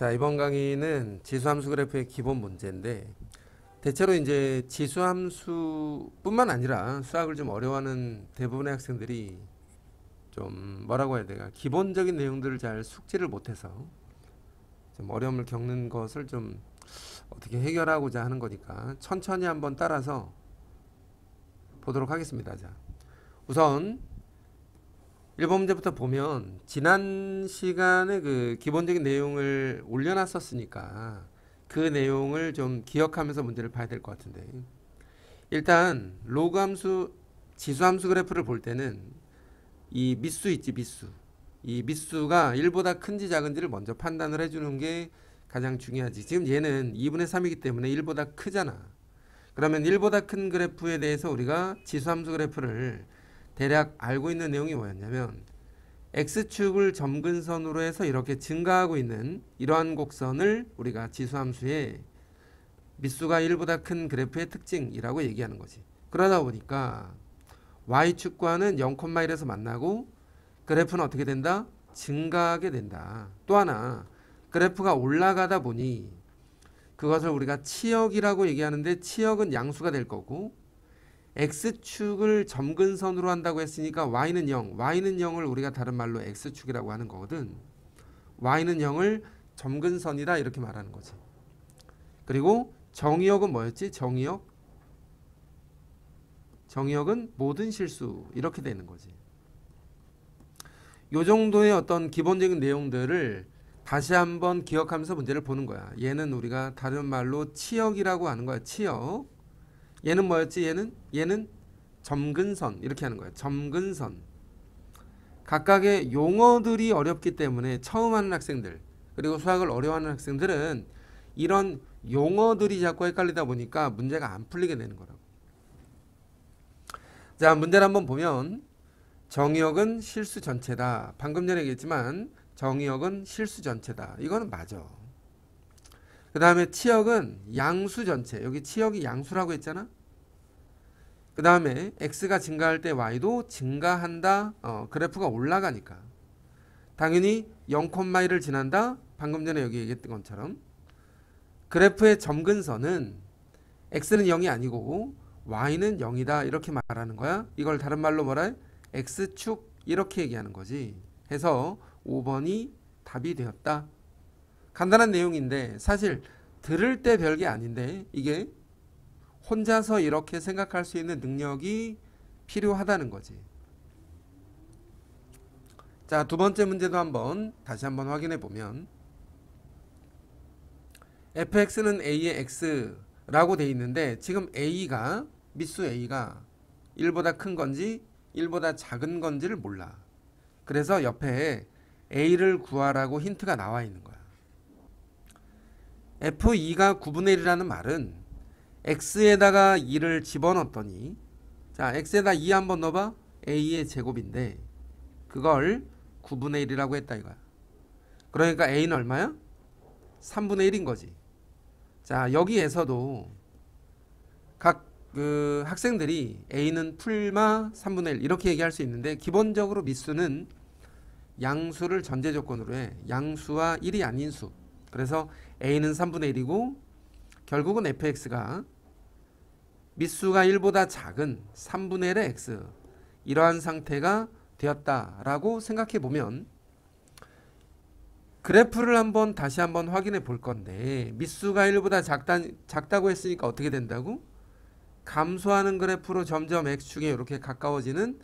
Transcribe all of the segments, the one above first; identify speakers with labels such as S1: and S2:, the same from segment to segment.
S1: 자, 이번 강의는 지수함수 그래프의 기본 문제인데 대체로 이제 지수함수뿐만 아니라 수학을 좀 어려워하는 대부분의 학생들이 좀 뭐라고 해야 될까? 기본적인 내용들을 잘 숙지를 못해서 좀 어려움을 겪는 것을 좀 어떻게 해결하고자 하는 거니까 천천히 한번 따라서 보도록 하겠습니다. 자, 우선 1번 문제부터 보면 지난 시간에 그 기본적인 내용을 올려놨었으니까 그 내용을 좀 기억하면서 문제를 봐야 될 것 같은데, 일단 로그 함수, 지수함수 그래프를 볼 때는 이 미수 있지, 미수. 이 미수가 1보다 큰지 작은지를 먼저 판단을 해주는 게 가장 중요하지. 지금 얘는 2분의 3이기 때문에 1보다 크잖아. 그러면 1보다 큰 그래프에 대해서 우리가 지수함수 그래프를 대략 알고 있는 내용이 뭐였냐면, x축을 점근선으로 해서 이렇게 증가하고 있는 이러한 곡선을 우리가 지수함수의 미수가 1보다 큰 그래프의 특징이라고 얘기하는 거지. 그러다 보니까 y축과는 0,1에서 만나고 그래프는 어떻게 된다? 증가하게 된다. 또 하나, 그래프가 올라가다 보니 그것을 우리가 치역이라고 얘기하는데, 치역은 양수가 될 거고, x축을 점근선으로 한다고 했으니까 y는 0, y는 0을 우리가 다른 말로 x축이라고 하는 거거든. y는 0을 점근선이다 이렇게 말하는 거지. 그리고 정의역은 뭐였지? 정의역은 모든 실수 이렇게 되는 거지. 요 정도의 어떤 기본적인 내용들을 다시 한번 기억하면서 문제를 보는 거야. 얘는 우리가 다른 말로 치역이라고 하는 거야. 치역. 얘는 뭐였지? 얘는 점근선 이렇게 하는 거야. 점근선. 각각의 용어들이 어렵기 때문에 처음 하는 학생들, 그리고 수학을 어려워하는 학생들은 이런 용어들이 자꾸 헷갈리다 보니까 문제가 안 풀리게 되는 거라고. 자, 문제를 한번 보면 정의역은 실수 전체다. 방금 전에 얘기했지만 정의역은 실수 전체다. 이거는 맞아. 그 다음에 치역은 양수 전체. 여기 치역이 양수라고 했잖아. 그 다음에 x가 증가할 때 y도 증가한다. 그래프가 올라가니까 당연히 0,1을 지난다. 방금 전에 여기 얘기했던 것처럼 그래프의 점근선은 x는 0이 아니고 y는 0이다 이렇게 말하는 거야. 이걸 다른 말로 뭐라 해? x축 이렇게 얘기하는 거지. 해서 5번이 답이 되었다. 간단한 내용인데 사실 들을 때 별게 아닌데 이게 혼자서 이렇게 생각할 수 있는 능력이 필요하다는 거지. 자, 두 번째 문제도 다시 한번 확인해 보면 fx는 a의 x라고 돼 있는데, 지금 a가 미수 a가 1보다 큰 건지 1보다 작은 건지를 몰라. 그래서 옆에 a를 구하라고 힌트가 나와 있는 거야. f2가 9분의 1이라는 말은 x에다가 2를 집어넣었더니, 자, x에다 2 한번 넣어봐. a의 제곱인데 그걸 9분의 1이라고 했다 이거야. 그러니까 a는 얼마야? 3분의 1인 거지. 자, 여기에서도 각 그 학생들이 a는 풀마 3분의 1 이렇게 얘기할 수 있는데, 기본적으로 미수는 양수를 전제 조건으로 해. 양수와 1이 아닌 수. 그래서 a는 3분의 1이고 결국은 fx가 미수가 1보다 작은 3분의 1의 x, 이러한 상태가 되었다라고 생각해 보면 그래프를 다시 한번 확인해 볼 건데, 미수가 1보다 작다고 했으니까 어떻게 된다고? 감소하는 그래프로 점점 x축에 이렇게 가까워지는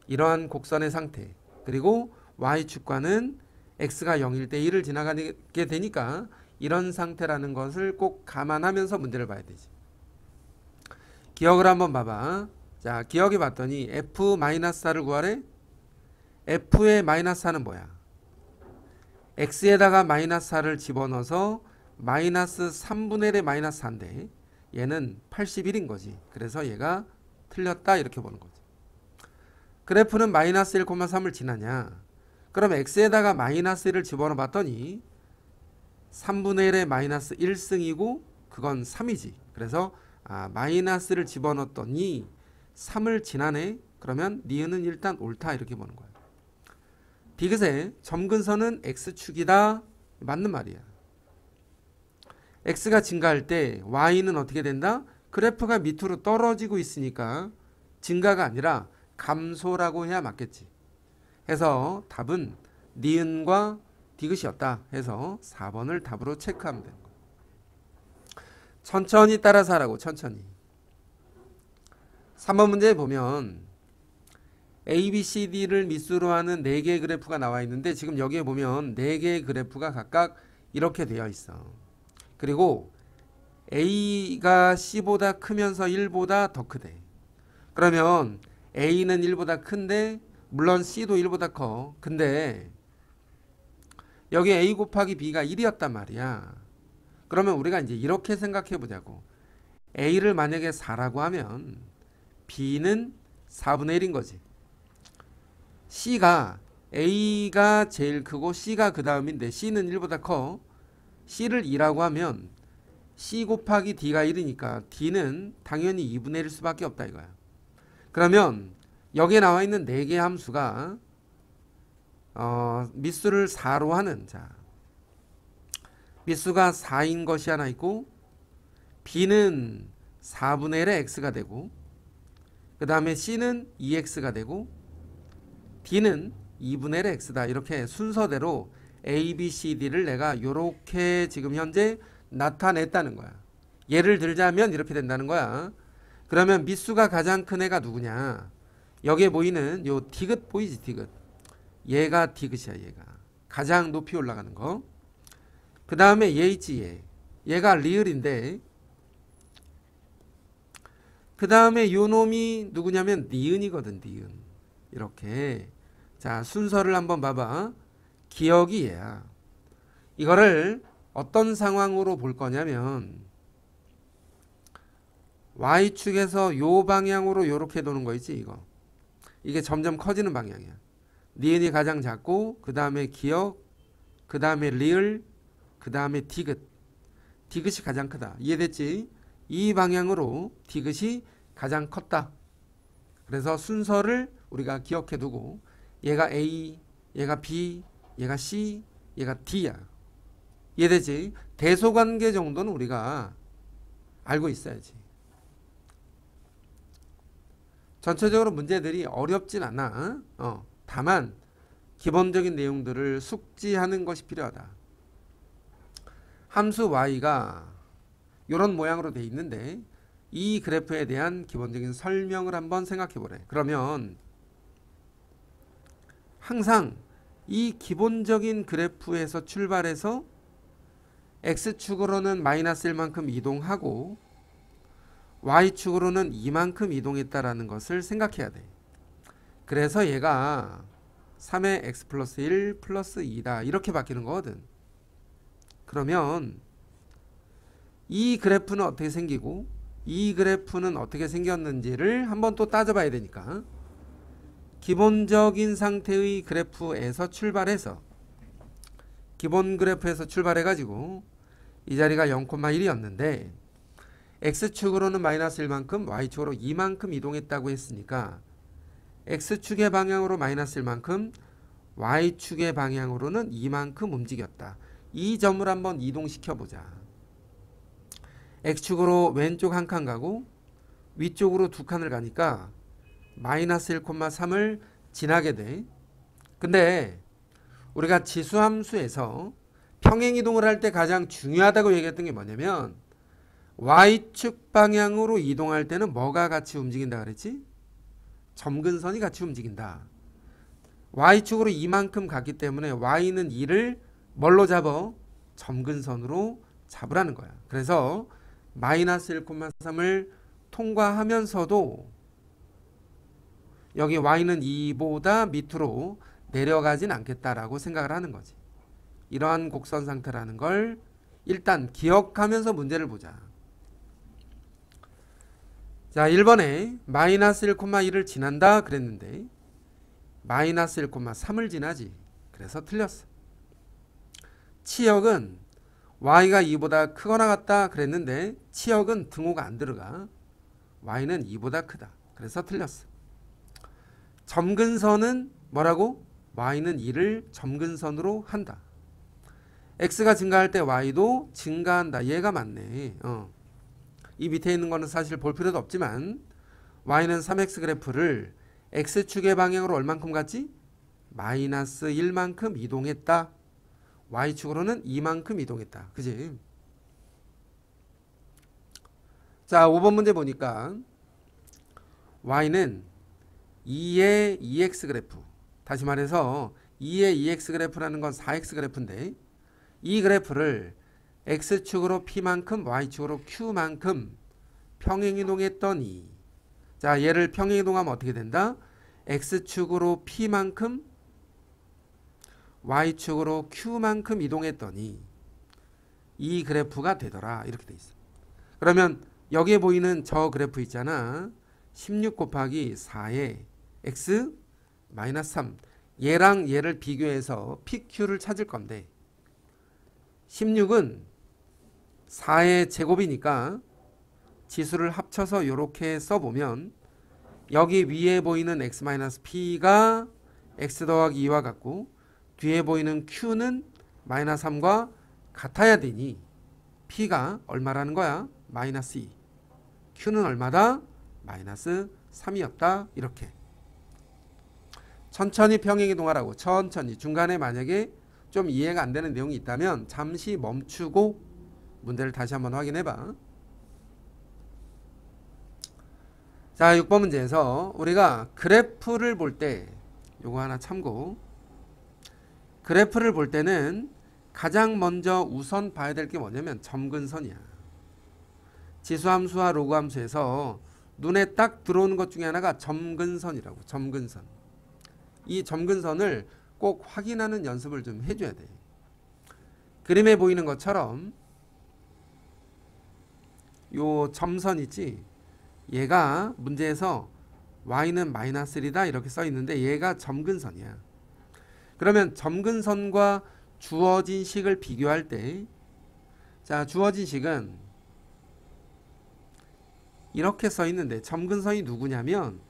S1: 이러한 곡선의 상태, 그리고 y축과는 x가 0일 때 1을 지나가게 되니까 이런 상태라는 것을 꼭 감안하면서 문제를 봐야 되지. 기억을 한번 봐봐. 자, 기억해 봤더니 f-4를 구하래. f의 마이너스 4는 뭐야? x에다가 마이너스 4를 집어넣어서 마이너스 3분의 1의 마이너스 4인데 얘는 81인 거지. 그래서 얘가 틀렸다 이렇게 보는 거지. 그래프는 마이너스 1,3을 지나냐? 그럼 x에다가 마이너스 1을 집어넣어 봤더니 3분의 1의 마이너스 1승이고 그건 3이지. 그래서 마이너스를 집어넣었더니 3을 지나네. 그러면 니은은 일단 옳다 이렇게 보는 거야. 디귿의 점근선은 x축이다. 맞는 말이야. x가 증가할 때 y는 어떻게 된다? 그래프가 밑으로 떨어지고 있으니까 증가가 아니라 감소라고 해야 맞겠지. 해서 답은 니은과 디귿이었다 해서 4번을 답으로 체크하면 되는 거야. 천천히 따라서 하라고. 천천히. 3번 문제에 보면 A, B, C, D를 밑수로 하는 4개의 그래프가 나와 있는데 지금 여기에 보면 4개의 그래프가 각각 이렇게 되어 있어. 그리고 A가 C보다 크면서 1보다 더 크대. 그러면 A는 1보다 큰데 물론 C도 1보다 커. 근데 여기 A 곱하기 B가 1이었단 말이야. 그러면 우리가 이제 이렇게 생각해 보자고. A를 만약에 4라고 하면 B는 4분의 1인 거지. C가 A가 제일 크고 C가 그 다음인데 C는 1보다 커. C를 2라고 하면 C 곱하기 D가 1이니까 D는 당연히 2분의 1일 수밖에 없다 이거야. 그러면 여기에 나와 있는 4개의 함수가 밑수를 4로 하는 자 밑수가 4인 것이 하나 있고 B는 4분의 1의 X가 되고 그 다음에 C는 2X가 되고 D는 2분의 1의 X다. 이렇게 순서대로 A, B, C, D를 내가 이렇게 지금 현재 나타냈다는 거야. 예를 들자면 이렇게 된다는 거야. 그러면 밑수가 가장 큰 애가 누구냐? 여기에 보이는 요 디귿 보이지? 디귿. 얘가 디귿이야. 얘가 가장 높이 올라가는 거. 그 다음에 얘 있지 얘. 얘가 리을인데 그 다음에 요 놈이 누구냐면 니은이거든. 니은. 이렇게 자 순서를 한번 봐봐. 기억이 얘야. 이거를 어떤 상황으로 볼 거냐면 Y축에서 요 방향으로 요렇게 도는 거 있지 이거. 이게 점점 커지는 방향이야. 니은이 가장 작고 그 다음에 기억 그 다음에 리을 그 다음에 디귿. 디귿이 가장 크다. 이해됐지? 이 방향으로 디귿이 가장 컸다. 그래서 순서를 우리가 기억해 두고 얘가 A, 얘가 B, 얘가 C, 얘가 D야. 이해되지? 대소관계 정도는 우리가 알고 있어야지. 전체적으로 문제들이 어렵진 않아. 다만 기본적인 내용들을 숙지하는 것이 필요하다. 함수 y가 이런 모양으로 돼 있는데 이 그래프에 대한 기본적인 설명을 한번 생각해 보래. 그러면 항상 이 기본적인 그래프에서 출발해서 x축으로는 마이너스 1만큼 이동하고 y축으로는 2만큼 이동했다라는 것을 생각해야 돼. 그래서 얘가 3의 x 플러스 1 플러스 2다 이렇게 바뀌는 거거든. 그러면 이 그래프는 어떻게 생기고 이 그래프는 어떻게 생겼는지를 한번 또 따져봐야 되니까 기본적인 상태의 그래프에서 출발해서 기본 그래프에서 출발해가지고 이 자리가 0,1이었는데 x축으로는 마이너스 1만큼 y축으로 2만큼 이동했다고 했으니까 x축의 방향으로 마이너스 1만큼 y축의 방향으로는 2만큼 움직였다. 이 점을 한번 이동시켜 보자. x축으로 왼쪽 한 칸 가고 위쪽으로 두 칸을 가니까 마이너스 1,3을 지나게 돼. 근데 우리가 지수함수에서 평행이동을 할 때 가장 중요하다고 얘기했던 게 뭐냐면 y축 방향으로 이동할 때는 뭐가 같이 움직인다 그랬지? 점근선이 같이 움직인다. y축으로 이만큼 갔기 때문에 y는 2를 뭘로 잡어? 점근선으로 잡으라는 거야. 그래서 마이너스 1,3을 통과하면서도 여기 y는 2보다 밑으로 내려가진 않겠다라고 생각을 하는 거지. 이러한 곡선 상태라는 걸 일단 기억하면서 문제를 보자. 자, 1번에 마이너스 1,1을 지난다 그랬는데 마이너스 1,3을 지나지. 그래서 틀렸어. 치역은 y가 2보다 크거나 같다 그랬는데 치역은 등호가 안 들어가. y는 2보다 크다. 그래서 틀렸어. 점근선은 뭐라고? y는 2를 점근선으로 한다. x가 증가할 때 y도 증가한다. 얘가 맞네. 이 밑에 있는 거는 사실 볼 필요도 없지만 y는 3x 그래프를 x축의 방향으로 얼만큼 갔지? 마이너스 1만큼 이동했다. y축으로는 2만큼 이동했다. 그지? 자, 5번 문제 보니까 y는 2의 2x 그래프, 다시 말해서 2의 2x 그래프라는 건 4x 그래프인데 이 그래프를 x축으로 p만큼 y축으로 q만큼 평행이동했더니, 자, 얘를 평행이동하면 어떻게 된다? x축으로 p만큼 y축으로 q만큼 이동했더니 이 그래프가 되더라. 이렇게 돼 있어. 그러면 여기에 보이는 저 그래프 있잖아. 16 곱하기 4의 x 마이너스 3. 얘랑 얘를 비교해서 pq를 찾을 건데 16은 4의 제곱이니까 지수를 합쳐서 이렇게 써보면 여기 위에 보이는 x-p가 x 더하기 2와 같고 뒤에 보이는 q는 마이너스 3과 같아야 되니 p가 얼마라는 거야? 마이너스 2. q는 얼마다? 마이너스 3이었다. 이렇게 천천히 평행이동하라고. 천천히. 중간에 만약에 좀 이해가 안 되는 내용이 있다면 잠시 멈추고 문제를 다시 한번 확인해봐. 자, 6번 문제에서 우리가 그래프를 볼 때 요거 하나 참고, 그래프를 볼 때는 가장 먼저 우선 봐야 될 게 뭐냐면 점근선이야. 지수함수와 로그함수에서 눈에 딱 들어오는 것 중에 하나가 점근선이라고. 점근선. 이 점근선을 꼭 확인하는 연습을 좀 해줘야 돼. 그림에 보이는 것처럼 요 점선 있지? 얘가 문제에서 y는 마이너스 1이다 이렇게 써 있는데 얘가 점근선이야. 그러면 점근선과 주어진 식을 비교할 때, 자, 주어진 식은 이렇게 써 있는데 점근선이 누구냐면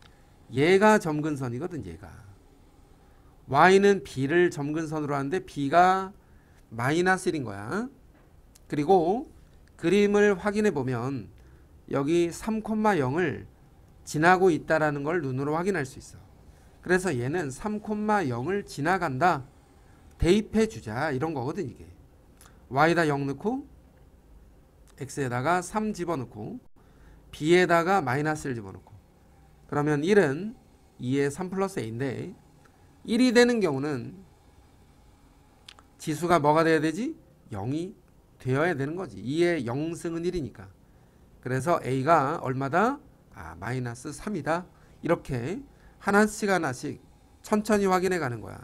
S1: 얘가 점근선이거든. 얘가 y는 b를 점근선으로 하는데 b가 마이너스 1인 거야. 그리고 그림을 확인해 보면 여기 3,0을 지나고 있다라는 걸 눈으로 확인할 수 있어. 그래서 얘는 3,0을 지나간다. 대입해 주자. 이런 거거든 이게. y에다 0 넣고 x에다가 3 집어넣고 b에다가 마이너스를 집어넣고, 그러면 1은 2에 3 플러스 a인데 1이 되는 경우는 지수가 뭐가 돼야 되지? 0이 되어야 되는 거지. 2의 0승은 1이니까. 그래서 a가 얼마다? 마이너스 3이다. 이렇게 하나씩 하나씩 천천히 확인해 가는 거야.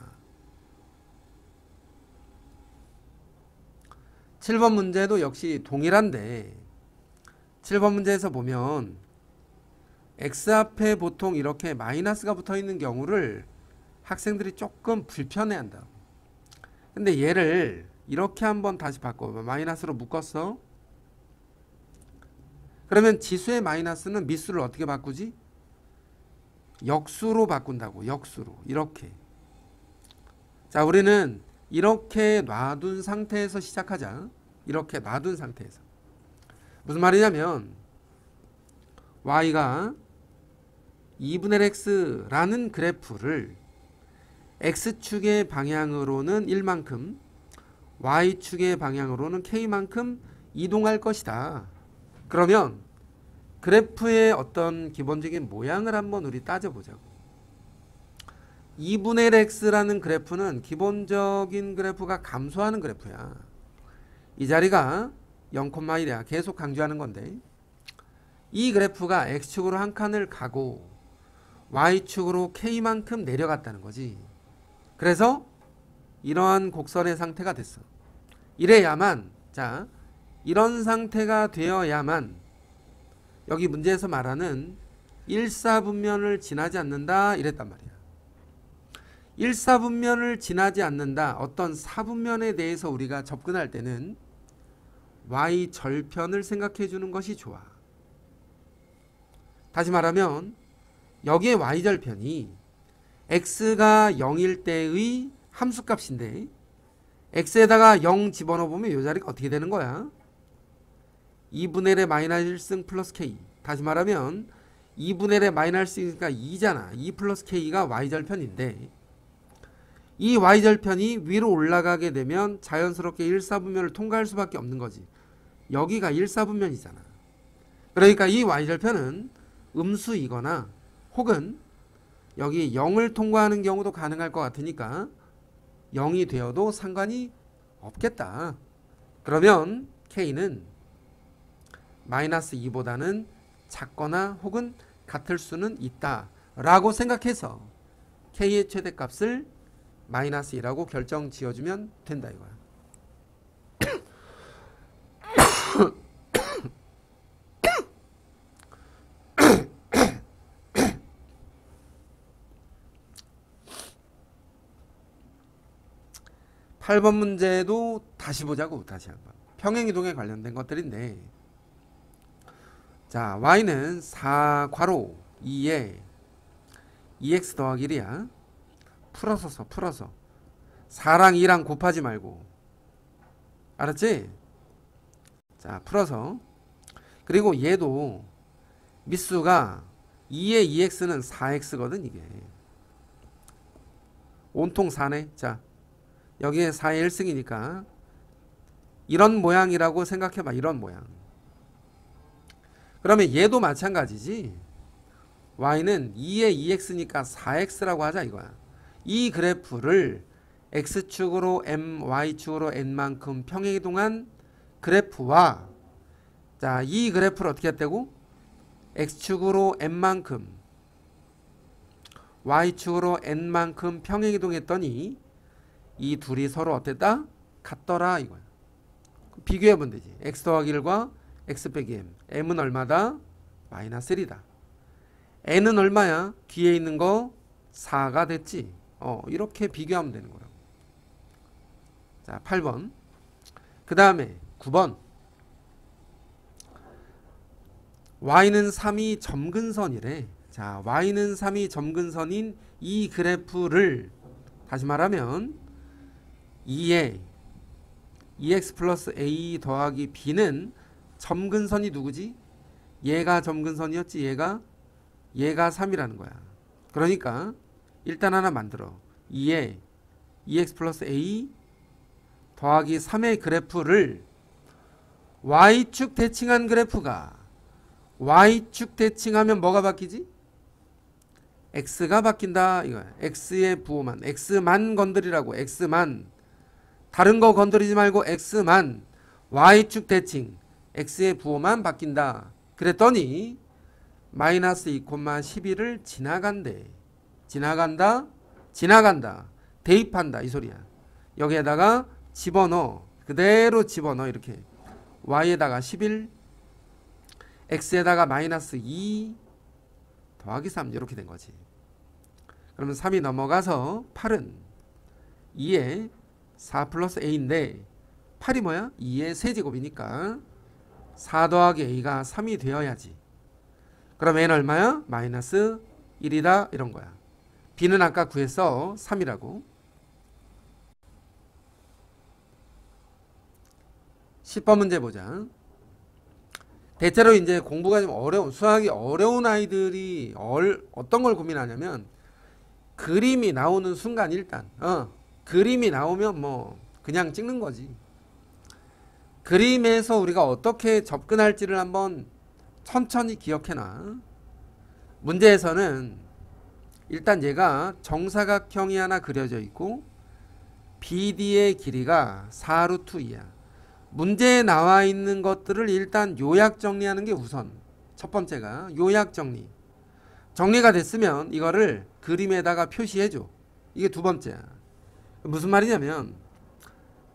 S1: 7번 문제도 역시 동일한데 7번 문제에서 보면 x 앞에 보통 이렇게 마이너스가 붙어 있는 경우를 학생들이 조금 불편해 한다. 근데 얘를 이렇게 한번 다시 바꿔. 마이너스로 묶었어. 그러면 지수의 마이너스는 미수를 어떻게 바꾸지? 역수로 바꾼다고. 역수로. 이렇게. 자, 우리는 이렇게 놔둔 상태에서 시작하자. 이렇게 놔둔 상태에서. 무슨 말이냐면 y가 2분의 x라는 그래프를 x축의 방향으로는 1만큼, y축의 방향으로는 k만큼 이동할 것이다. 그러면 그래프의 어떤 기본적인 모양을 한번 우리 따져보자고. 2분의 x라는 그래프는 기본적인 그래프가 감소하는 그래프야. 이 자리가 0,1이야. 계속 강조하는 건데 이 그래프가 x축으로 한 칸을 가고 y축으로 k만큼 내려갔다는 거지. 그래서 이러한 곡선의 상태가 됐어. 이래야만, 자, 이런 상태가 되어야만 여기 문제에서 말하는 1사분면을 지나지 않는다 이랬단 말이야. 1사분면을 지나지 않는다. 어떤 사분면에 대해서 우리가 접근할 때는 y절편을 생각해 주는 것이 좋아. 다시 말하면 여기에 y절편이 x가 0일 때의 함수값인데 x에다가 0 집어넣어보면 이 자리가 어떻게 되는 거야? 2분의 1의 마이너스 1승 플러스 k. 다시 말하면 2분의 1의 마이너스 1승이니까 2잖아. 2 플러스 k가 y절편인데 이 y절편이 위로 올라가게 되면 자연스럽게 1사분면을 통과할 수밖에 없는 거지. 여기가 1사분면이잖아. 그러니까 이 y절편은 음수이거나 혹은 여기 0을 통과하는 경우도 가능할 것 같으니까 0이 되어도 상관이 없겠다. 그러면 k는 마이너스 2보다는 작거나 혹은 같을 수는 있다 라고 생각해서 k의 최대값을 마이너스 2라고 결정 지어주면 된다 이거야. 8번 문제도 다시 보자고. 다시 한번 평행이동에 관련된 것들인데, 자 y는 4 괄호 2에 2x 더하기 1이야. 풀어서 4랑 2랑 곱하지 말고, 알았지? 자 풀어서, 그리고 얘도 밑수가 2에 2x는 4x거든. 이게 온통 4네. 자 여기에 4의 1승이니까 이런 모양이라고 생각해봐. 이런 모양. 그러면 얘도 마찬가지지. y는 2에 2x니까 4x라고 하자 이거야. 이 그래프를 x축으로 m, y축으로 n만큼 평행이동한 그래프와, 자 이 그래프를 어떻게 했다고? x축으로 m만큼 y축으로 n만큼 평행이동했더니 이 둘이 서로 어땠다? 같더라 이거야. 비교해보면 되지. x 더하기 1과 x 빼기 m. m은 얼마다? 마이너스 1이다. n은 얼마야? 뒤에 있는 거 4가 됐지. 이렇게 비교하면 되는 거라고. 자 8번. 그 다음에 9번. y는 3이 점근선이래. 자 y는 3이 점근선인 이 그래프를 다시 말하면 2에 2x 플러스 a 더하기 b는 점근선이 누구지? 얘가 점근선이었지. 얘가 3이라는 거야. 그러니까 일단 하나 만들어. 2에 2x 플러스 a 더하기 3의 그래프를 y축 대칭한 그래프가, y축 대칭하면 뭐가 바뀌지? x가 바뀐다 이거야. x의 부호만, x만 건드리라고. x만, 다른 거 건드리지 말고 x만. y축 대칭, x의 부호만 바뀐다. 그랬더니 마이너스 2,11을 지나간대. 지나간다. 대입한다 이 소리야. 여기에다가 집어넣어. 그대로 집어넣어. 이렇게 y에다가 11, x에다가 마이너스 2 더하기 3 이렇게 된 거지. 그러면 3이 넘어가서 8은 2에 4 플러스 a인데 8이 뭐야? 2의 세제곱이니까 4 더하기 a가 3이 되어야지. 그럼 a는 얼마야? 마이너스 1이다 이런 거야. b는 아까 구했어. 3이라고. 10번 문제 보자. 대체로 이제 공부가 좀 어려운, 수학이 어려운 아이들이 어떤 걸 고민하냐면, 그림이 나오는 순간 일단 그림이 나오면 뭐 그냥 찍는 거지. 그림에서 우리가 어떻게 접근할지를 한번 천천히 기억해놔. 문제에서는 일단 얘가 정사각형이 하나 그려져 있고 BD의 길이가 4루트 2야. 문제에 나와 있는 것들을 일단 요약 정리하는 게 우선 첫 번째가 요약 정리. 정리가 됐으면 이거를 그림에다가 표시해줘. 이게 두 번째야. 무슨 말이냐면,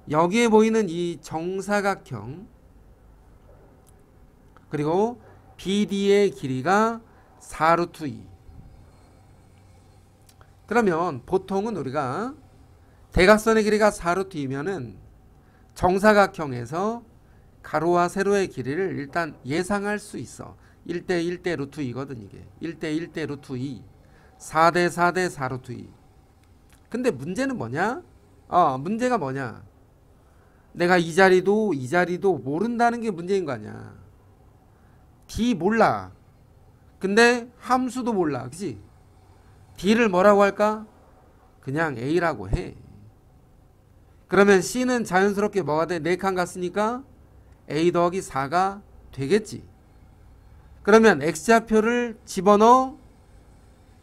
S1: 여기에 보이는 이 정사각형 그리고 BD의 길이가 4루트 2. 그러면 보통은 우리가 대각선의 길이가 4루트 2면은 정사각형에서 가로와 세로의 길이를 일단 예상할 수 있어. 1대 1대 루트 2거든 이게. 1대 1대 루트 2. 4대 4대 4 루트 2. 근데 문제는 뭐냐? 문제가 뭐냐? 내가 이 자리도 모른다는 게 문제인 거 아니야. D 몰라. 근데 함수도 몰라. 그치? D를 뭐라고 할까? 그냥 A라고 해. 그러면 C는 자연스럽게 뭐가 돼? 4칸 갔으니까 A 더하기 4가 되겠지. 그러면 X좌표를 집어넣어.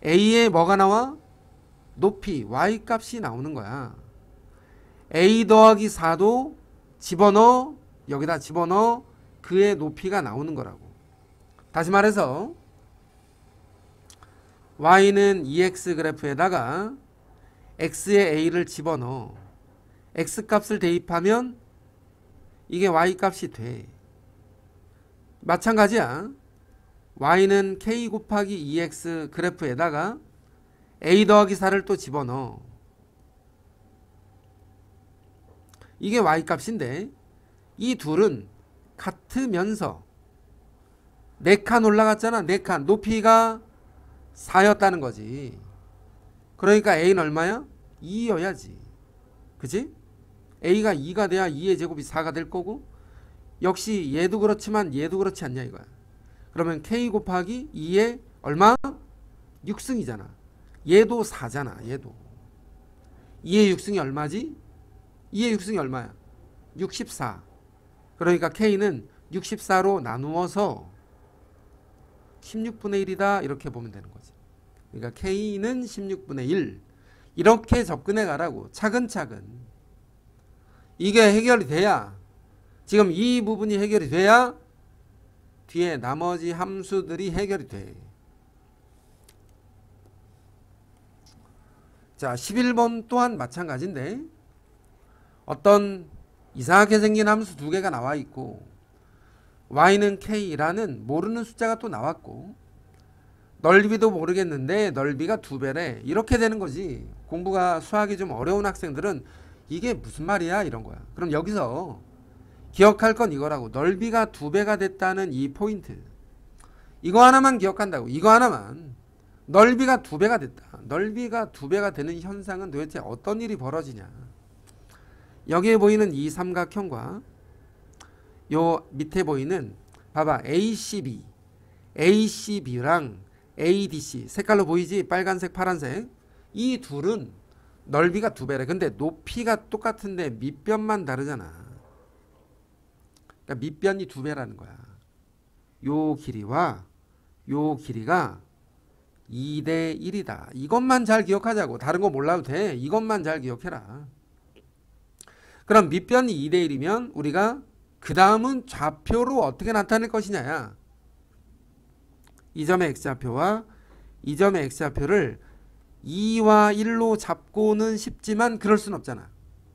S1: A에 뭐가 나와? 높이 Y 값이 나오는 거야. A 더하기 4도 집어넣어. 여기다 집어넣어. 그의 높이가 나오는 거라고. 다시 말해서 Y는 EX 그래프에다가 X의 A를 집어넣어. X 값을 대입하면 이게 Y 값이 돼. 마찬가지야. Y는 K 곱하기 EX 그래프에다가 A 더하기 4를 또 집어넣어. 이게 Y 값인데 이 둘은 같으면서 4칸 올라갔잖아. 4칸. 높이가 4였다는 거지. 그러니까 A는 얼마야? 2여야지. 그치? A가 2가 돼야 2의 제곱이 4가 될 거고, 역시 얘도 그렇지만 얘도 그렇지 않냐 이거야. 그러면 K 곱하기 2의 얼마? 6승이잖아. 얘도 4잖아. 얘도 2의 6승이 얼마지? 2의 6승이 얼마야? 64. 그러니까 K는 64로 나누어서 16분의 1이다 이렇게 보면 되는 거지. 그러니까 K는 16분의 1 이렇게 접근해 가라고. 차근차근. 이게 해결이 돼야, 지금 이 부분이 해결이 돼야 뒤에 나머지 함수들이 해결이 돼. 자, 11번 또한 마찬가지인데 어떤 이상하게 생긴 함수 두 개가 나와 있고 Y는 K라는 모르는 숫자가 또 나왔고 넓이도 모르겠는데 넓이가 2배래. 이렇게 되는 거지. 공부가 수학이 좀 어려운 학생들은 이게 무슨 말이야 이런 거야. 그럼 여기서 기억할 건 이거라고. 넓이가 2배가 됐다는 이 포인트. 이거 하나만 기억한다고. 이거 하나만. 넓이가 2배가 됐다. 넓이가 2배가 되는 현상은 도대체 어떤 일이 벌어지냐. 여기에 보이는 이 삼각형과 요 밑에 보이는 봐봐 ACB, ACB랑 ADC 색깔로 보이지? 빨간색, 파란색. 이 둘은 넓이가 2배래. 근데 높이가 똑같은데 밑변만 다르잖아. 그러니까 밑변이 2배라는 거야. 요 길이와 요 길이가 2대 1이다. 이것만 잘 기억하자고. 다른 거 몰라도 돼. 이것만 잘 기억해라. 그럼 밑변이 2대 1이면 우리가 그 다음은 좌표로 어떻게 나타낼 것이냐야. 이 점의 x좌표와 이 점의 x좌표를 2와 1로 잡고는 싶지만 그럴 순 없잖아.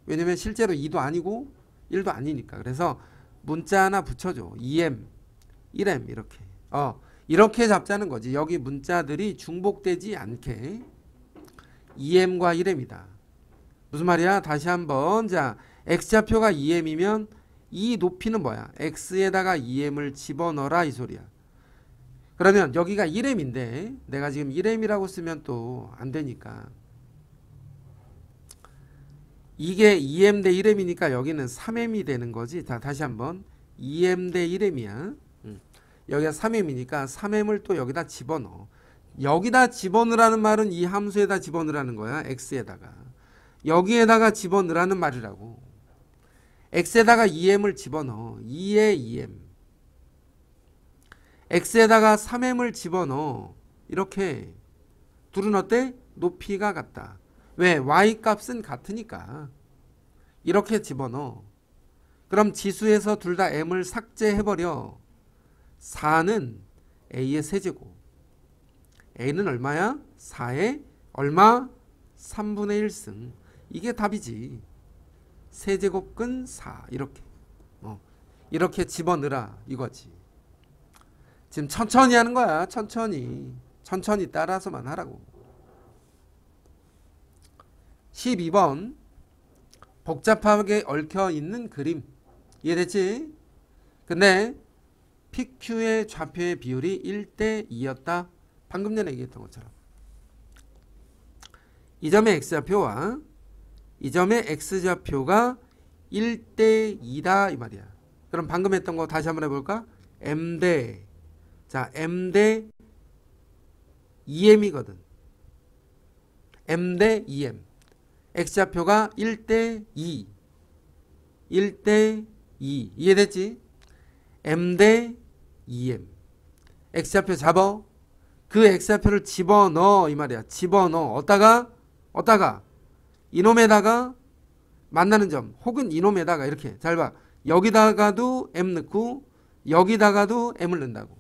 S1: 왜냐면 실제로 2도 아니고 1도 아니니까. 그래서 문자 하나 붙여줘. 2m, 1m 이렇게. 이렇게 잡자는 거지. 여기 문자들이 중복되지 않게 2m과 1m이다. 무슨 말이야? 다시 한번. 자, x좌표가 2m이면 이 높이는 뭐야? x에다가 2m을 집어넣어라 이 소리야. 그러면 여기가 1m인데 내가 지금 1m이라고 쓰면 또 안 되니까 이게 2m 대 1m이니까 여기는 3m이 되는 거지. 자, 다시 한번 2m 대 1m이야. 여기가 3m이니까 3m을 또 여기다 집어넣어. 여기다 집어넣으라는 말은 이 함수에다 집어넣으라는 거야. x에다가. 여기에다가 집어넣으라는 말이라고. x에다가 2m을 집어넣어. 2에 2m. x에다가 3m을 집어넣어. 이렇게. 둘은 어때? 높이가 같다. 왜? y 값은 같으니까. 이렇게 집어넣어. 그럼 지수에서 둘 다 m을 삭제해버려. 4는 a의 세제곱. a는 얼마야? 4의 얼마? 3분의 1승. 이게 답이지. 세제곱근 4. 이렇게. 이렇게 집어넣으라 이거지. 지금 천천히 하는 거야. 천천히. 천천히 따라서만 하라고. 12번. 복잡하게 얽혀있는 그림. 이해됐지? 근데 PQ의 좌표의 비율이 1대 2였다. 방금 전에 얘기했던 것처럼. 이 점의 x좌표와 이 점의 x좌표가 1대 2다 이 말이야. 그럼 방금 했던 거 다시 한번 해볼까? m 대 m 대 2m이거든. m 대 2m. x좌표가 1대 2. 1대 2. 이해됐지? m 대 2m. x좌표 잡어. 그 x좌표를 집어넣어 이 말이야. 집어넣어. 어디다가 이놈에다가 만나는 점 혹은 이놈에다가 이렇게 잘 봐. 여기다가도 m 넣고 여기다가도 m을 넣는다고.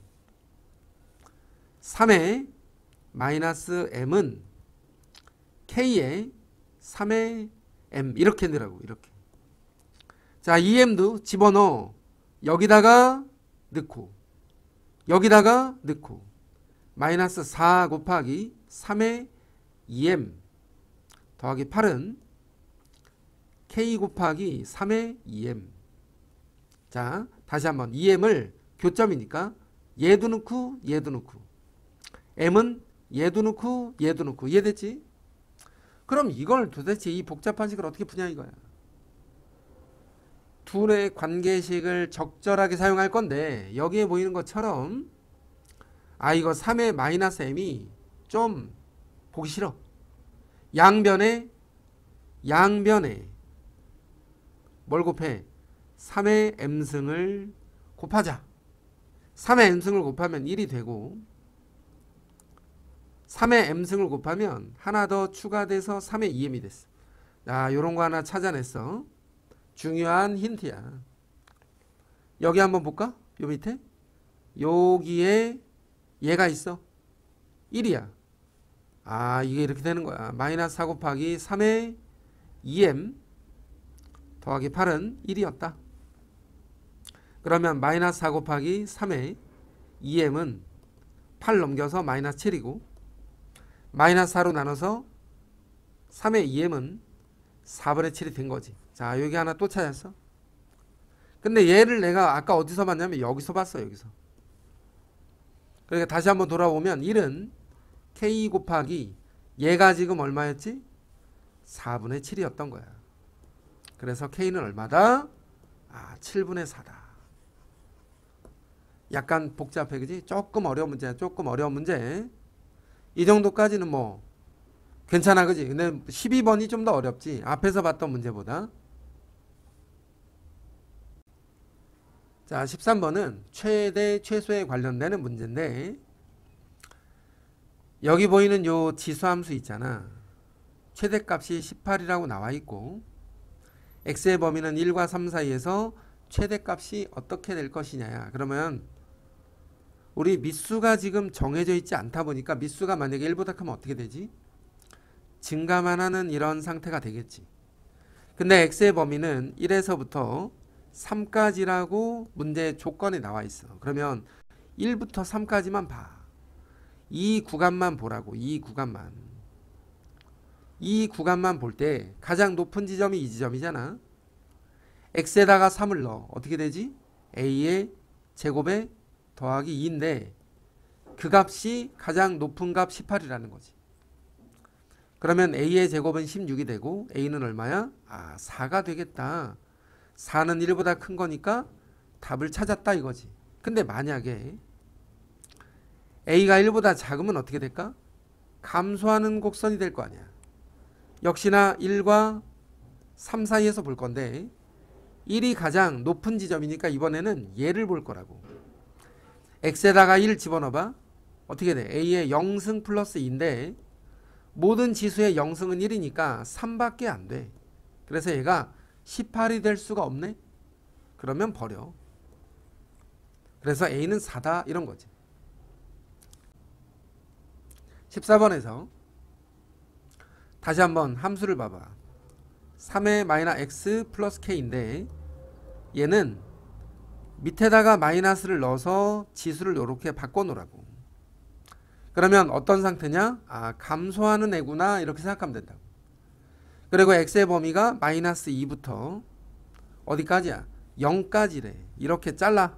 S1: 3의 마이너스 m은 k의 3의 m 이렇게 넣으라고. 이렇게. 자, 2m도 집어넣어. 여기다가 넣고 여기다가 넣고 마이너스 4 곱하기 3의 2m 더하기 8은 k 곱하기 3의 2m. 자, 다시 한번 2m을 교점이니까 얘도 넣고 얘도 넣고 m은 얘도 넣고 얘도 넣고. 이해됐지? 그럼 이걸 도대체 이 복잡한 식을 어떻게 푸냐 이거야. 둘의 관계식을 적절하게 사용할 건데 여기에 보이는 것처럼 이거 3의 마이너스 m이 좀 보기 싫어. 양변에 뭘 곱해? 3의 m승을 곱하자. 3의 m승을 곱하면 1이 되고 3의 m승을 곱하면 하나 더 추가돼서 3의 2m이 됐어. 자, 요런 거 하나 찾아냈어. 중요한 힌트야. 여기 한번 볼까? 요 밑에 여기에 얘가 있어. 1이야. 이게 이렇게 되는 거야. 마이너스 4 곱하기 3의 2m 더하기 8은 1이었다. 그러면 마이너스 4 곱하기 3의 2m은 8 넘겨서 마이너스 7이고 마이너스 4로 나눠서 3의 2m은 4분의 7이 된 거지. 자, 여기 하나 또 찾았어. 근데 얘를 내가 아까 어디서 봤냐면 여기서 봤어. 여기서. 그러니까 다시 한번 돌아보면 1은 k 곱하기 얘가 지금 얼마였지? 4분의 7이었던 거야. 그래서 k는 얼마다? 7분의 4다. 약간 복잡해, 그지? 조금 어려운 문제야. 조금 어려운 문제. 이 정도까지는 뭐 괜찮아, 그지? 근데 12번이 좀 더 어렵지. 앞에서 봤던 문제보다. 자, 13번은 최대 최소에 관련되는 문제인데 여기 보이는 요 지수함수 있잖아. 최대값이 18이라고 나와 있고 x의 범위는 1과 3 사이에서 최대값이 어떻게 될 것이냐야. 그러면 우리 밑수가 지금 정해져 있지 않다 보니까 밑수가 만약에 1보다 크면 어떻게 되지? 증가만 하는 이런 상태가 되겠지. 근데 x의 범위는 1에서부터 3까지라고 문제 조건에 나와 있어. 그러면 1부터 3까지만 봐. 이 구간만 보라고. 이 구간만 볼 때 가장 높은 지점이 이 지점이잖아. x에다가 3을 넣어. 어떻게 되지? a의 제곱에 더하기 2인데 그 값이 가장 높은 값 18이라는 거지. 그러면 a의 제곱은 16이 되고 a는 얼마야? 4가 되겠다. 4는 1보다 큰 거니까 답을 찾았다 이거지. 근데 만약에 a가 1보다 작으면 어떻게 될까? 감소하는 곡선이 될 거 아니야. 역시나 1과 3 사이에서 볼 건데 1이 가장 높은 지점이니까 이번에는 얘를 볼 거라고. x에다가 1 집어넣어봐. 어떻게 돼? a의 0승 플러스 2인데 모든 지수의 0승은 1이니까 3밖에 안 돼. 그래서 얘가 18이 될 수가 없네. 그러면 버려. 그래서 a는 4다 이런 거지. 14번에서 다시 한번 함수를 봐봐. 3의 마이너스 x 플러스 k인데 얘는 밑에다가 마이너스를 넣어서 지수를 이렇게 바꿔놓으라고. 그러면 어떤 상태냐? 감소하는 애구나 이렇게 생각하면 된다고. 그리고 x의 범위가 마이너스 2부터 어디까지야? 0까지래. 이렇게 잘라.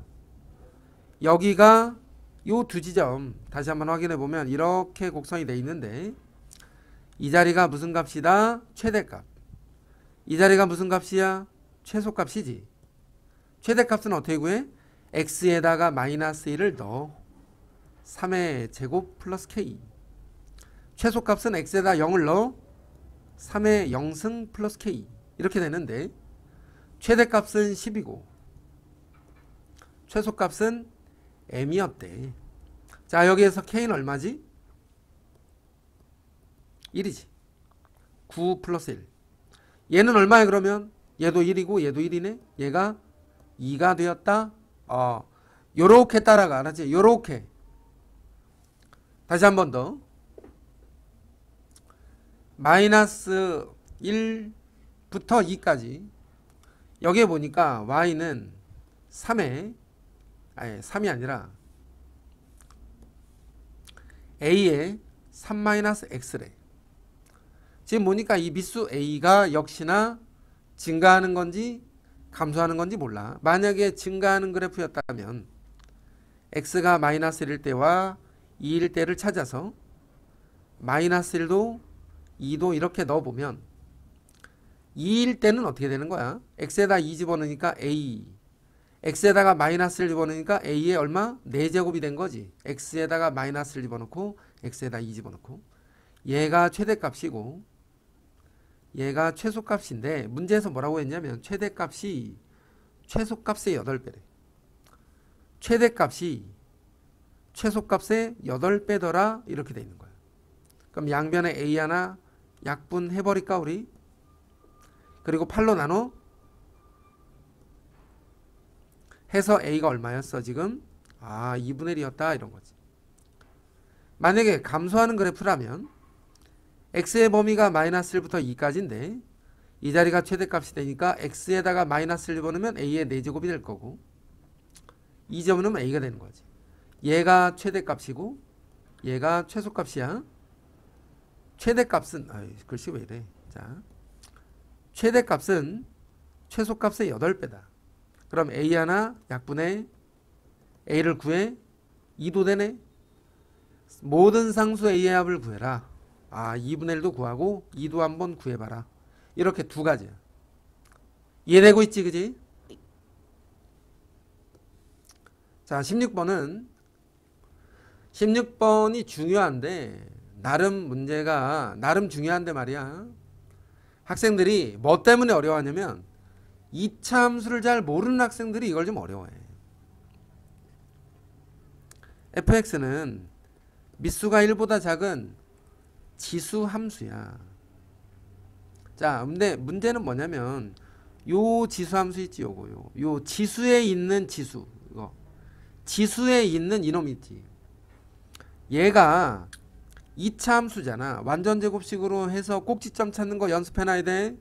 S1: 여기가 요 두 지점 다시 한번 확인해 보면 이렇게 곡선이 돼 있는데 이 자리가 무슨 값이다? 최대값. 이 자리가 무슨 값이야? 최소값이지. 최대값은 어떻게 구해? x에다가 마이너스 1을 넣어. 3의 제곱 플러스 k. 최소값은 x에다 0을 넣어. 3의 0승 플러스 k. 이렇게 되는데 최대값은 10이고 최소값은 m이었대. 자, 여기에서 k는 얼마지? 1이지. 9 플러스 1. 얘는 얼마야 그러면? 얘도 1이고 얘도 1이네. 얘가 2가 되었다. 요렇게 따라가. 알았지? 요렇게. 다시 한 번 더. 마이너스 1부터 2까지. 여기에 보니까 y는 3이 아니라 a에 3-x래. 지금 보니까 이 미수 a가 역시나 증가하는 건지 감소하는 건지 몰라. 만약에 증가하는 그래프였다면 x가 마이너스 1일 때와 2일 때를 찾아서 마이너스 1도 2도 이렇게 넣어보면 2일 때는 어떻게 되는 거야? x에다 2 집어넣으니까 a, x에다가 마이너스 1 집어넣으니까 a에 얼마? 4제곱이 된 거지. x에다가 마이너스 1 집어넣고 x에다 2 집어넣고 얘가 최대값이고 얘가 최소값인데 문제에서 뭐라고 했냐면 최대값이 최소값의 8배래. 최대값이 최소값의 8배더라 이렇게 돼 있는 거야. 그럼 양변에 a 하나 약분해버릴까 우리? 그리고 8로 나눠 해서 a가 얼마였어 지금? 2분의 1이었다 이런 거지. 만약에 감소하는 그래프라면 x의 범위가 마이너스 1부터 2까지인데 이 자리가 최대값이 되니까 x에다가 마이너스 1 집어넣으면 a의 4제곱이 될 거고 2점 넣으면 a가 되는 거지. 얘가 최대값이고 얘가 최소값이야. 최대값은 글씨 왜 이래. 자, 최대값은 최소값의 8배다. 그럼 a 하나 약분해 a를 구해 2도 되네. 모든 상수 a의 합을 구해라. 2분의 1도 구하고 2도 한번 구해봐라. 이렇게 두 가지야. 이해되고 있지 그지? 자, 16번이 중요한데 나름 문제가 나름 중요한데 말이야. 학생들이 뭐 때문에 어려워하냐면 2차 함수를 잘 모르는 학생들이 이걸 좀 어려워해. fx는 미수가 1보다 작은 지수 함수야. 자, 근데 문제는 뭐냐면 요 지수 함수 있지 요거요. 요 지수에 있는 지수. 이거. 지수에 있는 이놈 있지. 얘가 2차 함수잖아. 완전 제곱식으로 해서 꼭지점 찾는 거 연습해놔야 돼.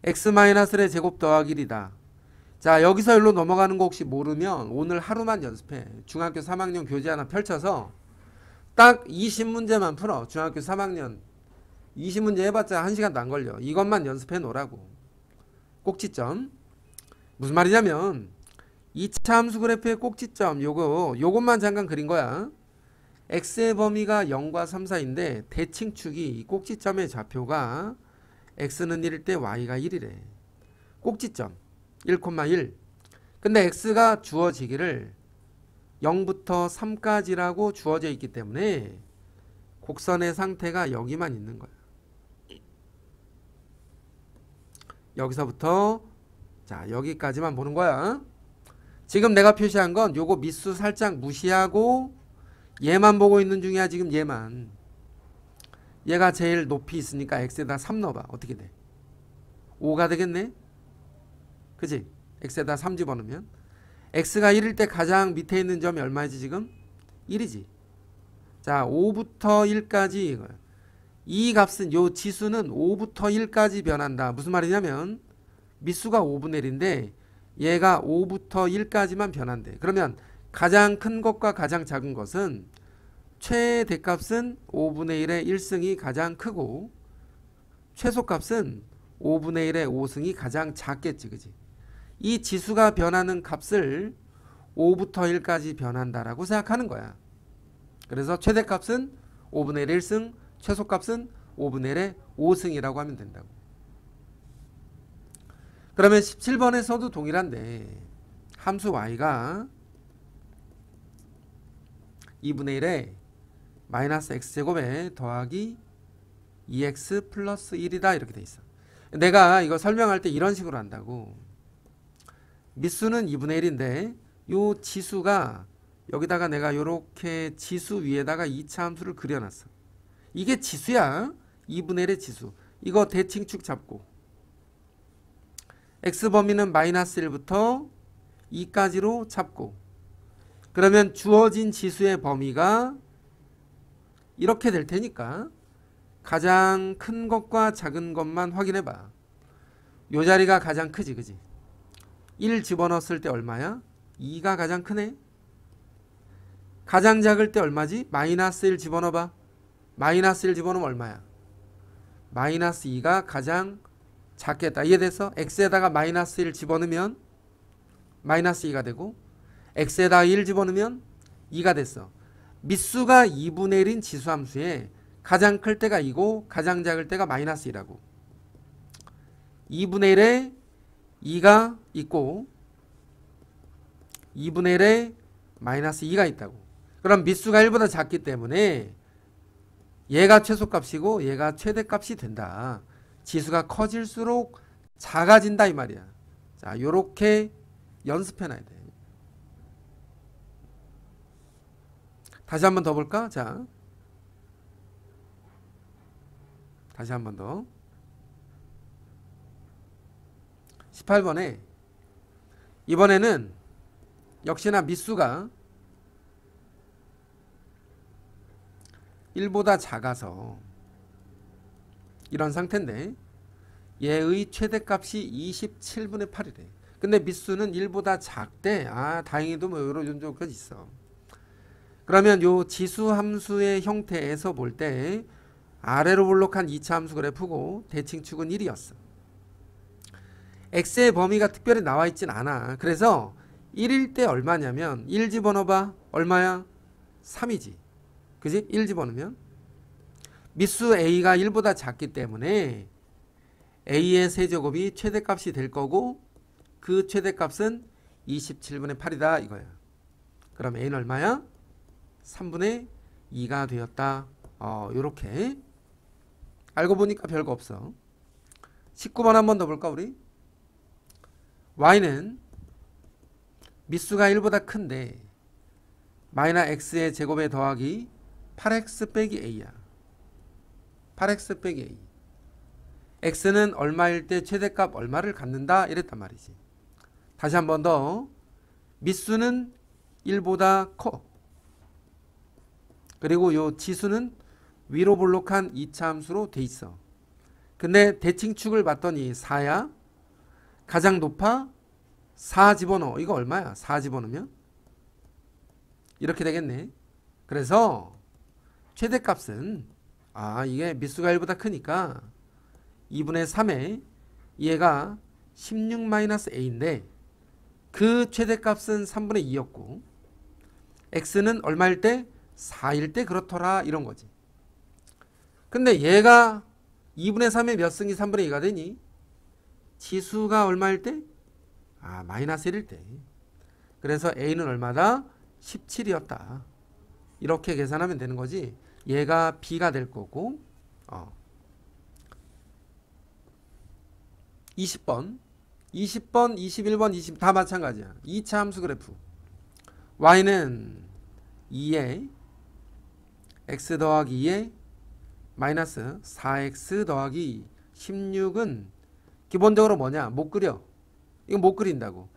S1: x-의 제곱 더하기 1이다. 자, 여기서 일로 넘어가는 거 혹시 모르면 오늘 하루만 연습해. 중학교 3학년 교재 하나 펼쳐서 딱 20문제만 풀어. 중학교 3학년 20문제 해봤자 1시간도 안 걸려. 이것만 연습해 놓으라고. 꼭지점. 무슨 말이냐면 2차 함수 그래프의 꼭지점 요것만 잠깐 그린 거야. x의 범위가 0과 3 사이인데 대칭축이 이 꼭지점의 좌표가 x는 1일 때 y가 1이래. 꼭지점 1,1. 근데 x가 주어지기를 0부터 3까지라고 주어져 있기 때문에 곡선의 상태가 여기만 있는 거야. 여기서부터 자 여기까지만 보는 거야. 지금 내가 표시한 건 요거 밑수 살짝 무시하고 얘만 보고 있는 중이야. 지금 얘만. 얘가 제일 높이 있으니까 x에다 3 넣어봐. 어떻게 돼? 5가 되겠네? 그치? x에다 3 집어넣으면 x가 1일 때 가장 밑에 있는 점이 얼마이지 지금? 1이지. 자, 5부터 1까지 이거야. 이 값은 요 지수는 5부터 1까지 변한다. 무슨 말이냐면 밑수가 5분의 1인데 얘가 5부터 1까지만 변한대. 그러면 가장 큰 것과 가장 작은 것은 최대값은 5분의 1의 1승이 가장 크고 최소값은 5분의 1의 5승이 가장 작겠지. 그지? 이 지수가 변하는 값을 5부터 1까지 변한다라고 생각하는 거야. 그래서 최대값은 5분의 1의 1승, 최소값은 5분의 1의 5승이라고 하면 된다고. 그러면 17번에서도 동일한데 함수 y가 2분의 1에 마이너스 x제곱에 더하기 2x 플러스 1이다 이렇게 돼 있어. 내가 이거 설명할 때 이런 식으로 한다고. 밑수는 2분의 1인데 요 지수가 여기다가 내가 요렇게 지수 위에다가 2차 함수를 그려놨어. 이게 지수야. 2분의 1의 지수. 이거 대칭축 잡고 x 범위는 마이너스 1부터 2까지로 잡고, 그러면 주어진 지수의 범위가 이렇게 될 테니까 가장 큰 것과 작은 것만 확인해 봐. 요 자리가 가장 크지, 그지? 1 집어넣었을 때 얼마야? 2가 가장 크네. 가장 작을 때 얼마지? 마이너스 1 집어넣어봐. 마이너스 1 집어넣으면 얼마야? 마이너스 2가 가장 작겠다. 이해됐어? x에다가 마이너스 1 집어넣으면 마이너스 2가 되고, x에다가 1 집어넣으면 2가 됐어. 밑수가 2분의 1인 지수함수에 가장 클 때가 2고 가장 작을 때가 마이너스 2라고. 2분의 1에 2가 있고 2분의 1에 마이너스 2가 있다고. 그럼 밑수가 1보다 작기 때문에 얘가 최소값이고 얘가 최대값이 된다. 지수가 커질수록 작아진다 이 말이야. 자, 요렇게 연습해놔야 돼. 다시 한 번 더 볼까? 자, 다시 한 번 더. 18번에 이번에는 역시나 밑수가 1보다 작아서 이런 상태인데 얘의 최대값이 27분의 8이래. 근데 밑수는 1보다 작대. 아, 다행히도 뭐 이런 정도까지 있어. 그러면 요 지수 함수의 형태에서 볼 때 아래로 볼록한 2차 함수 그래프고 대칭축은 1이었어. x의 범위가 특별히 나와 있진 않아. 그래서 1일 때 얼마냐면 1 집어넣어봐. 얼마야? 3이지. 그지? 1 집어넣으면 밑수 a가 1보다 작기 때문에 a의 세제곱이 최대값이 될 거고 그 최대값은 27분의 8이다 이거야. 그럼 a는 얼마야? 3분의 2가 되었다. 요렇게 알고 보니까 별거 없어. 19번 한 번 더 볼까 우리? y는 밑수가 1보다 큰데 마이너스 x의 제곱에 더하기 8x 빼기 a야. 8x 빼기 a. x는 얼마일 때 최대값 얼마를 갖는다 이랬단 말이지. 다시 한 번 더. 밑수는 1보다 커. 그리고 요 지수는 위로 볼록한 2차 함수로 돼 있어. 근데 대칭축을 봤더니 4야. 가장 높아? 4 집어넣어. 이거 얼마야? 4 집어넣으면? 이렇게 되겠네. 그래서 최대값은 이게 밑수가 1보다 크니까 2분의 3에 얘가 16-a인데 그 최대값은 3분의 2였고 x는 얼마일 때? 4일 때 그렇더라 이런 거지. 근데 얘가 2분의 3에 몇 승이 3분의 2가 되니? 지수가 얼마일 때? 마이너스 1일 때. 그래서 a는 얼마다? 17이었다. 이렇게 계산하면 되는 거지. 얘가 b가 될 거고 20번 21번 20 다 마찬가지야. 2차 함수 그래프. y는 2에 x 더하기 2에 마이너스 4x 더하기 16은 기본적으로 뭐냐? 못 그려. 이거 못 그린다고.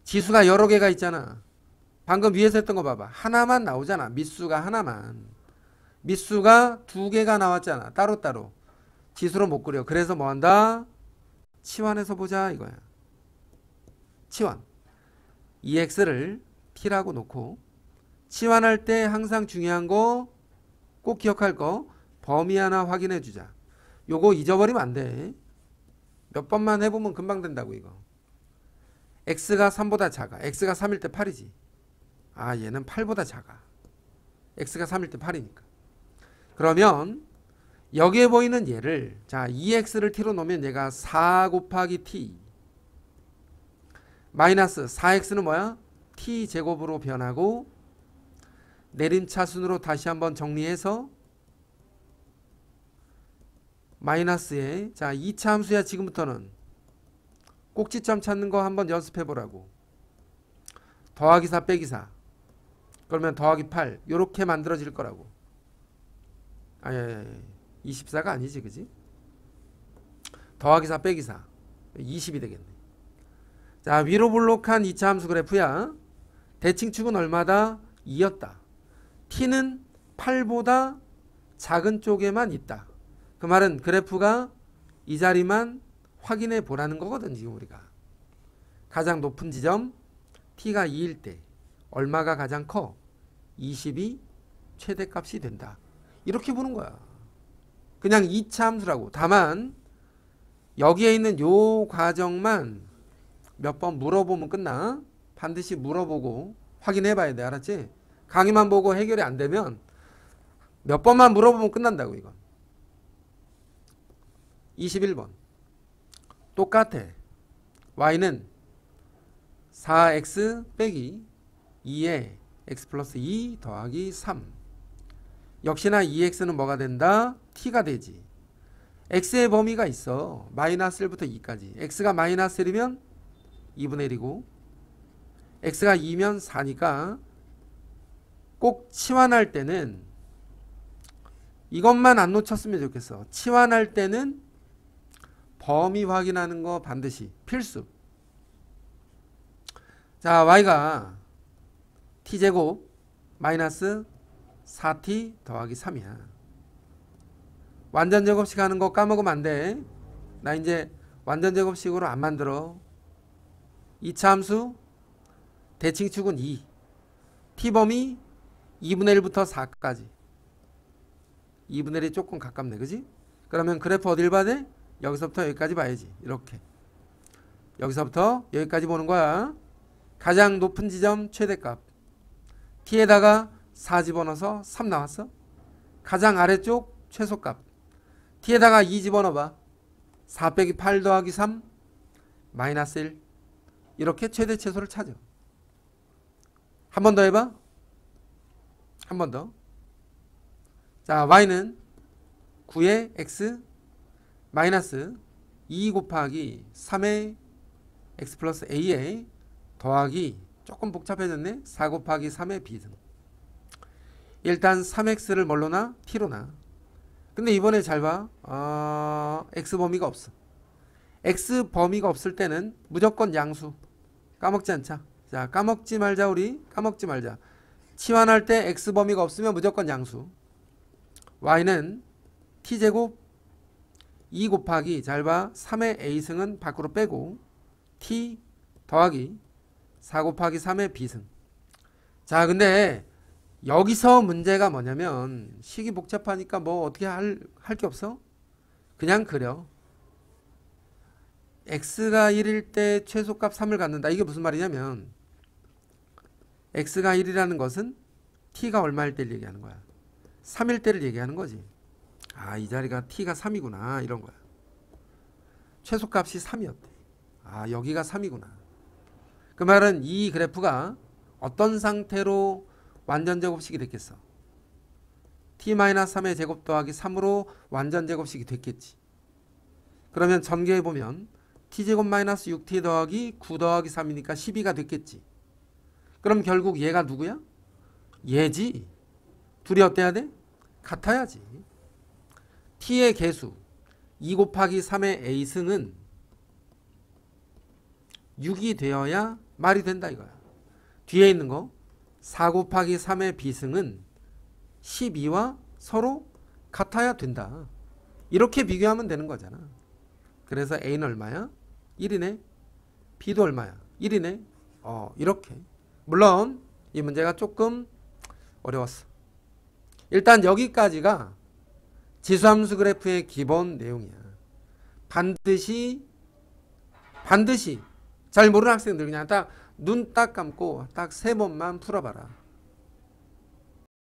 S1: 지수가 여러 개가 있잖아. 방금 위에서 했던 거 봐봐. 하나만 나오잖아. 밑수가 하나만. 밑수가 두 개가 나왔잖아. 따로따로. 지수로 못 그려. 그래서 뭐 한다? 치환해서 보자 이거야. 치환. 2x를 t라고 놓고 치환할 때 항상 중요한 거 꼭 기억할 거 범위 하나 확인해 주자. 요거 잊어버리면 안 돼. 몇 번만 해보면 금방 된다고 이거. x가 3보다 작아. x가 3일 때 8이지. 얘는 8보다 작아. x가 3일 때 8이니까. 그러면 여기에 보이는 얘를 자 2x를 t로 놓으면 얘가 4 곱하기 t 마이너스 4x는 뭐야? t제곱으로 변하고 내림차순으로 다시 한번 정리해서 마이너스에 자 2차 함수야. 지금부터는 꼭지점 찾는 거 한번 연습해 보라고. 더하기 4 빼기 4 그러면 더하기 8 요렇게 만들어질 거라고. 아니 24가 아니지 그지? 더하기 4 빼기 4 20이 되겠네. 자 위로 볼록한 2차 함수 그래프야. 대칭축은 얼마다? 2였다. t는 8보다 작은 쪽에만 있다. 그 말은 그래프가 이 자리만 확인해 보라는 거거든. 지금 우리가 가장 높은 지점 t가 2일 때 얼마가 가장 커? 20이 최대값이 된다. 이렇게 보는 거야. 그냥 2차 함수라고. 다만 여기에 있는 요 과정만 몇 번 물어보면 끝나. 반드시 물어보고 확인해 봐야 돼. 알았지? 강의만 보고 해결이 안 되면 몇 번만 물어보면 끝난다고. 이건 21번 똑같아. y는 4x 빼기 2에 x 플러스 2 더하기 3. 역시나 2x는 뭐가 된다? t가 되지. x의 범위가 있어. 마이너스 1부터 2까지. x가 마이너스 1이면 2분의 1이고 x가 2면 4니까 꼭 치환할 때는 이것만 안 놓쳤으면 좋겠어. 치환할 때는 범위 확인하는 거 반드시 필수. 자 y가 t제곱 마이너스 4t 더하기 3이야. 완전제곱식 하는 거 까먹으면 안 돼. 나 이제 완전제곱식으로 안 만들어. 2차 함수 대칭축은 2 t범위 2분의 1부터 4까지 2분의 1이 조금 가깝네 그지? 그러면 그래프 어딜 봐야 돼? 여기서부터 여기까지 봐야지. 이렇게 여기서부터 여기까지 보는 거야. 가장 높은 지점 최대값 t에다가 4 집어넣어서 3 나왔어. 가장 아래쪽 최소값 t에다가 2 집어넣어봐. 4 빼기 8 더하기 3 마이너스 1. 이렇게 최대 최소를 찾아. 한 번 더 해봐. 한 번 더. 자 y는 9의 x 마이너스 2 곱하기 3의 x 플러스 a에 더하기 조금 복잡해졌네. 4 곱하기 3의 b등. 일단 3x를 뭘로 나? t로 나. 근데 이번에 잘 봐. x 범위가 없어. x 범위가 없을 때는 무조건 양수. 까먹지 않자. 자 까먹지 말자. 우리 까먹지 말자. 치환할 때 x 범위가 없으면 무조건 양수. y는 t제곱 2 곱하기 잘 봐. 3의 a승은 밖으로 빼고 t 더하기 4 곱하기 3의 b승. 자 근데 여기서 문제가 뭐냐면 식이 복잡하니까 뭐 어떻게 할 게 없어? 그냥 그려. x가 1일 때 최소값 3을 갖는다. 이게 무슨 말이냐면 x가 1이라는 것은 t가 얼마일 때를 얘기하는 거야. 3일 때를 얘기하는 거지. 아, 이 자리가 t가 3이구나 이런 거야. 최소값이 3이었대. 아, 여기가 3이구나. 그 말은 이 그래프가 어떤 상태로 완전제곱식이 됐겠어? t-3의 제곱 더하기 3으로 완전제곱식이 됐겠지. 그러면 전개해보면 t제곱 마이너스 6t 더하기 9 더하기 3이니까 12가 됐겠지. 그럼 결국 얘가 누구야? 얘지. 둘이 어때야 돼? 같아야지. t의 개수 2 곱하기 3의 a승은 6이 되어야 말이 된다 이거야. 뒤에 있는 거 4 곱하기 3의 b승은 12와 서로 같아야 된다. 이렇게 비교하면 되는 거잖아. 그래서 a는 얼마야? 1이네. b도 얼마야? 1이네. 이렇게. 물론 이 문제가 조금 어려웠어. 일단 여기까지가 지수함수 그래프의 기본 내용이야. 반드시 잘 모르는 학생들 그냥 딱 눈 딱 감고 딱 3번만 풀어봐라.